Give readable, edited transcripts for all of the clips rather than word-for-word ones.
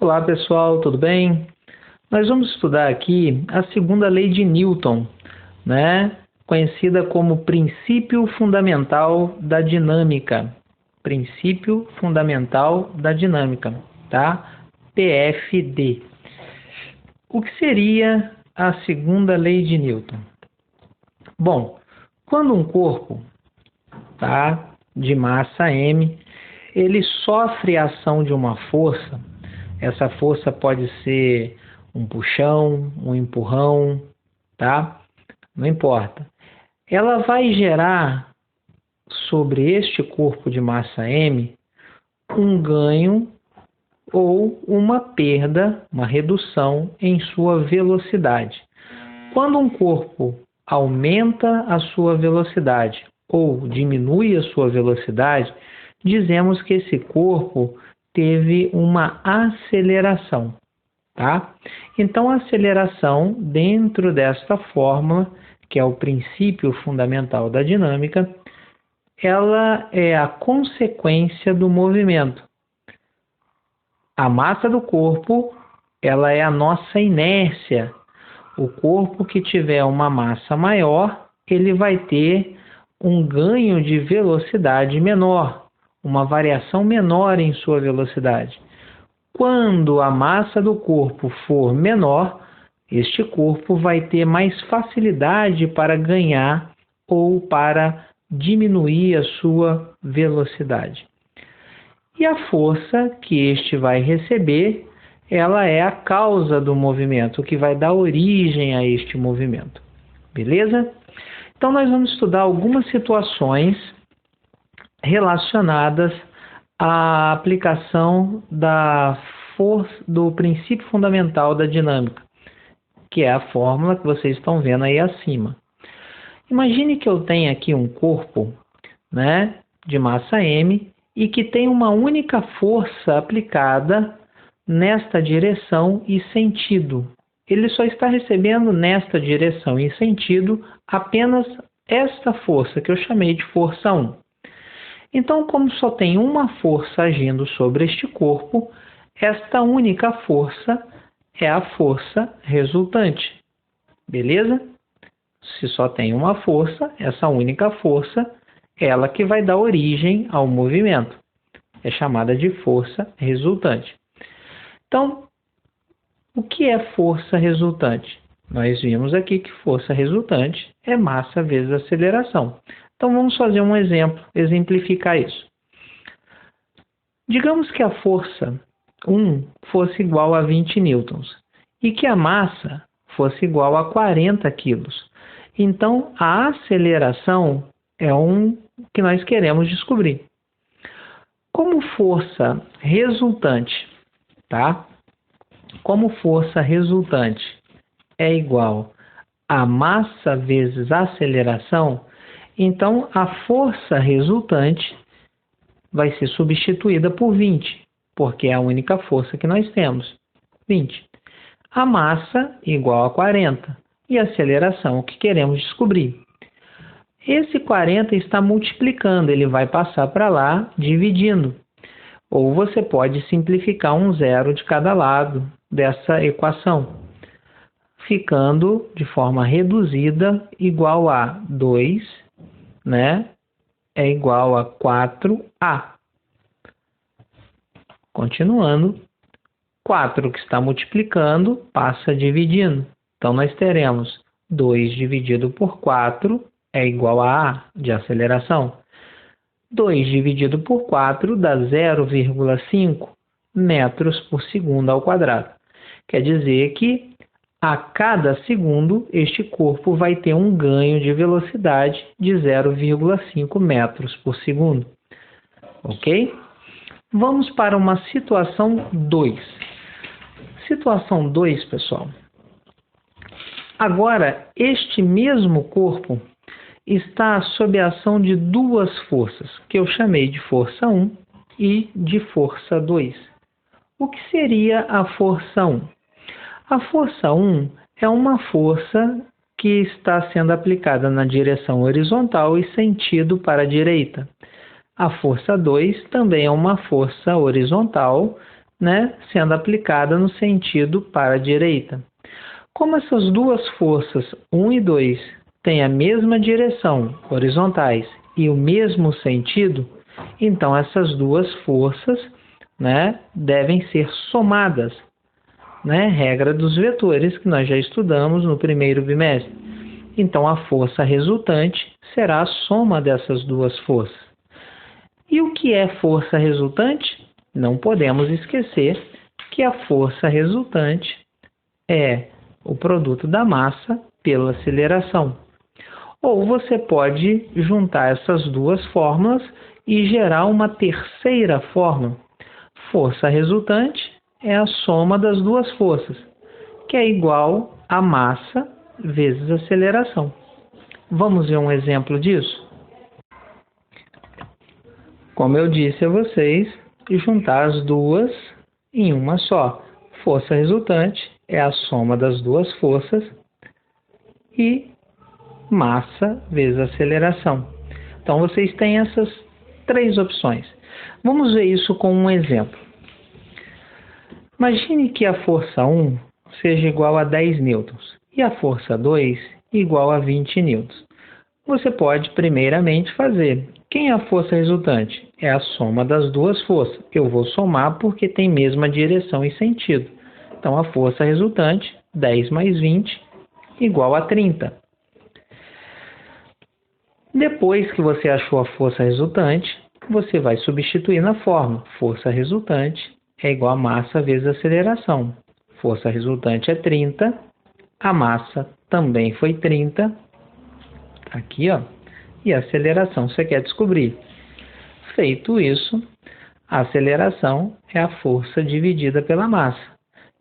Olá pessoal, tudo bem? Nós vamos estudar aqui a segunda lei de Newton, né? Conhecida como princípio fundamental da dinâmica. Princípio fundamental da dinâmica, tá? PFD. O que seria a segunda lei de Newton? Bom, quando um corpo, tá, de massa m, ele sofre a ação de uma força. Essa força pode ser um puxão, um empurrão, tá? Não importa. Ela vai gerar sobre este corpo de massa m um ganho ou uma perda, uma redução em sua velocidade. Quando um corpo aumenta a sua velocidade ou diminui a sua velocidade, dizemos que esse corpo teve uma aceleração, tá? Então, a aceleração, dentro desta fórmula, que é o princípio fundamental da dinâmica, ela é a consequência do movimento. A massa do corpo, ela é a nossa inércia. O corpo que tiver uma massa maior, ele vai ter um ganho de velocidade menor, uma variação menor em sua velocidade. Quando a massa do corpo for menor, este corpo vai ter mais facilidade para ganhar ou para diminuir a sua velocidade. E a força que este vai receber, ela é a causa do movimento, que vai dar origem a este movimento. Beleza? Então, nós vamos estudar algumas situações relacionadas à aplicação da força, do princípio fundamental da dinâmica, que é a fórmula que vocês estão vendo aí acima. Imagine que eu tenha aqui um corpo, né, de massa m e que tem uma única força aplicada nesta direção e sentido. Ele só está recebendo nesta direção e sentido apenas esta força, que eu chamei de força 1. Então, como só tem uma força agindo sobre este corpo, esta única força é a força resultante. Beleza? Se só tem uma força, essa única força, ela que vai dar origem ao movimento. É chamada de força resultante. Então, o que é força resultante? Nós vimos aqui que força resultante é massa vezes aceleração. Então, vamos fazer um exemplo, exemplificar isso. Digamos que a força 1 fosse igual a 20 newtons e que a massa fosse igual a 40 quilos. Então, a aceleração é que nós queremos descobrir. Como força resultante, tá? Como força resultante é igual a massa vezes a aceleração, então a força resultante vai ser substituída por 20, porque é a única força que nós temos, 20. A massa igual a 40 e a aceleração que queremos descobrir. Esse 40 está multiplicando, ele vai passar para lá dividindo. Ou você pode simplificar um zero de cada lado dessa equação, ficando de forma reduzida igual a 2, né? É igual a 4A. Continuando, 4 que está multiplicando passa dividindo. Então, nós teremos 2 dividido por 4 é igual a A de aceleração. 2 dividido por 4 dá 0,5 metros por segundo ao quadrado. Quer dizer que a cada segundo este corpo vai ter um ganho de velocidade de 0,5 metros por segundo. Ok? Vamos para uma situação 2. Situação 2, pessoal. Agora, este mesmo corpo está sob a ação de duas forças, que eu chamei de força 1 e de força 2. O que seria a força 1? A força 1 é uma força que está sendo aplicada na direção horizontal e sentido para a direita. A força 2 também é uma força horizontal, né, sendo aplicada no sentido para a direita. Como essas duas forças, 1 e 2, têm a mesma direção, horizontais, e o mesmo sentido, então essas duas forças, né, devem ser somadas, né, regra dos vetores que nós já estudamos no primeiro bimestre. Então a força resultante será a soma dessas duas forças. E o que é força resultante? Não podemos esquecer que a força resultante é o produto da massa pela aceleração. Ou você pode juntar essas duas fórmulas e gerar uma terceira fórmula. Força resultante é a soma das duas forças, que é igual a massa vezes aceleração. Vamos ver um exemplo disso? Como eu disse a vocês, juntar as duas em uma só. Força resultante é a soma das duas forças e massa vezes aceleração. Então, vocês têm essas três opções. Vamos ver isso com um exemplo. Imagine que a força 1 seja igual a 10 newtons e a força 2 igual a 20 newtons. Você pode, primeiramente, fazer. Quem é a força resultante? É a soma das duas forças. Eu vou somar porque tem mesma direção e sentido. Então, a força resultante, 10 mais 20, igual a 30. Depois que você achou a força resultante, você vai substituir na fórmula. Força resultante é igual a massa vezes aceleração. Força resultante é 30, a massa também foi 30. Aqui, ó. E a aceleração você quer descobrir. Feito isso, a aceleração é a força dividida pela massa.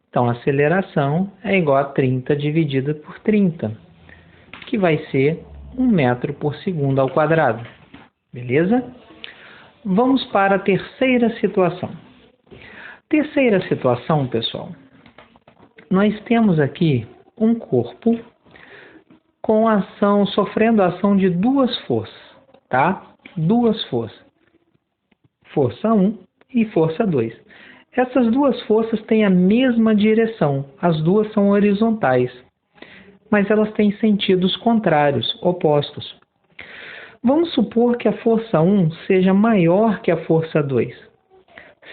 Então, a aceleração é igual a 30 dividida por 30, que vai ser 1 metro por segundo ao quadrado. Beleza? Vamos para a terceira situação. Terceira situação, pessoal. Nós temos aqui um corpo com sofrendo a ação de duas forças, tá? Duas forças. Força 1 e força 2. Essas duas forças têm a mesma direção, as duas são horizontais, mas elas têm sentidos contrários, opostos. Vamos supor que a força 1 seja maior que a força 2.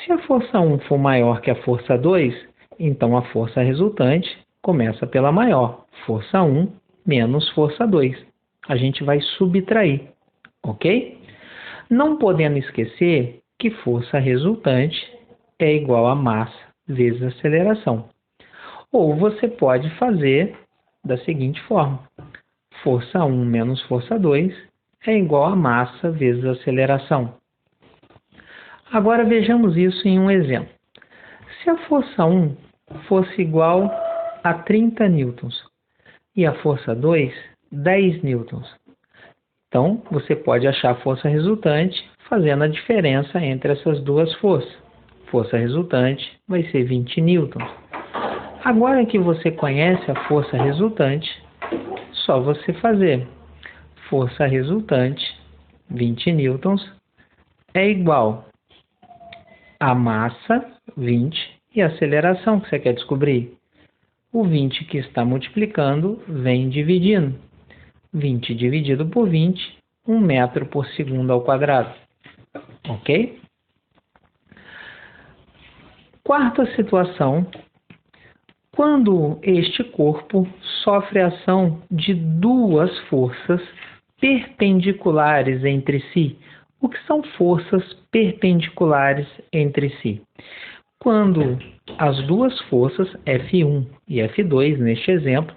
Se a força 1 for maior que a força 2, então a força resultante começa pela maior, força 1 menos força 2. A gente vai subtrair, ok? Não podendo esquecer que força resultante é igual a massa vezes aceleração. Ou você pode fazer da seguinte forma. Força 1 menos força 2 é igual a massa vezes aceleração. Agora vejamos isso em um exemplo. Se a força 1 fosse igual a 30 newtons e a força 2, 10 newtons, então você pode achar a força resultante fazendo a diferença entre essas duas forças. Força resultante vai ser 20 newtons. Agora que você conhece a força resultante, só você fazer. Força resultante, 20 newtons, é igual a massa, 20, e a aceleração que você quer descobrir. O 20 que está multiplicando vem dividindo. 20 dividido por 20, 1 metro por segundo ao quadrado. Ok? Quarta situação. Quando este corpo sofre a ação de duas forças perpendiculares entre si. O que são forças perpendiculares entre si? Quando as duas forças, F1 e F2, neste exemplo,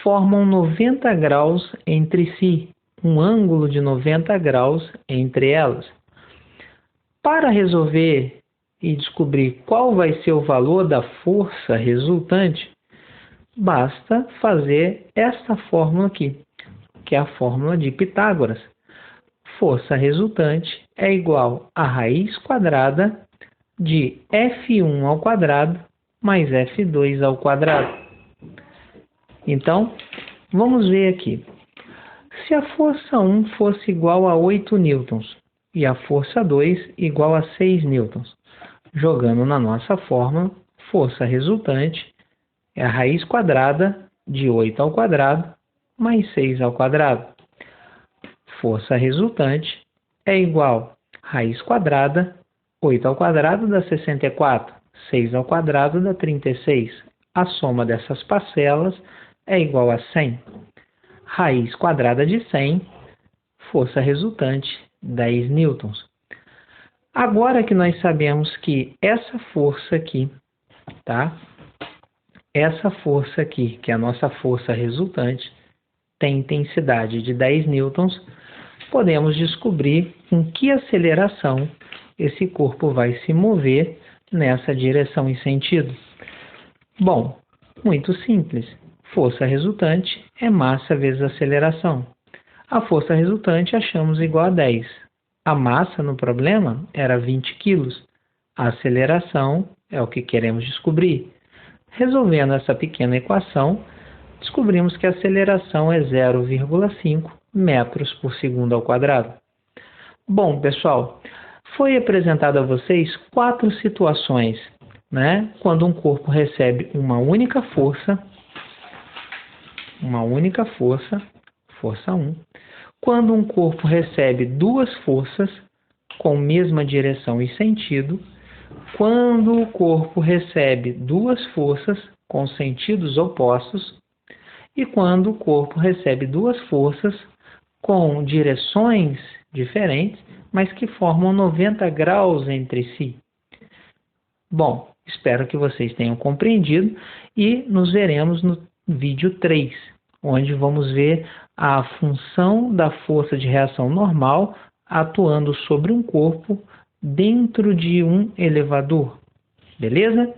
formam 90 graus entre si, um ângulo de 90 graus entre elas. Para resolver e descobrir qual vai ser o valor da força resultante, basta fazer esta fórmula aqui, que é a fórmula de Pitágoras. Força resultante é igual a raiz quadrada de F1 ao quadrado mais F2 ao quadrado. Então, vamos ver aqui. Se a força 1 fosse igual a 8 newtons e a força 2 igual a 6 newtons, Jogando na nossa fórmula, força resultante é a raiz quadrada de 8 ao quadrado mais 6 ao quadrado. Força resultante é igual a raiz quadrada, 8 ao quadrado dá 64, 6 ao quadrado dá 36. A soma dessas parcelas é igual a 100. Raiz quadrada de 100, força resultante, 10 newtons. Agora que nós sabemos que essa força aqui, tá? Essa força aqui, que é a nossa força resultante, tem intensidade de 10 newtons, podemos descobrir com que aceleração esse corpo vai se mover nessa direção e sentido. Bom, muito simples. Força resultante é massa vezes aceleração. A força resultante achamos igual a 10. A massa no problema era 20 kg. A aceleração é o que queremos descobrir. Resolvendo essa pequena equação, descobrimos que a aceleração é 0,5 metros por segundo ao quadrado. Bom, pessoal, foi apresentado a vocês 4 situações, né? Quando um corpo recebe uma única força, força 1. Quando um corpo recebe duas forças com mesma direção e sentido, quando o corpo recebe duas forças com sentidos opostos e quando o corpo recebe duas forças com direções diferentes, mas que formam 90 graus entre si. Bom, espero que vocês tenham compreendido e nos veremos no vídeo 3, onde vamos ver a função da força de reação normal atuando sobre um corpo dentro de um elevador. Beleza?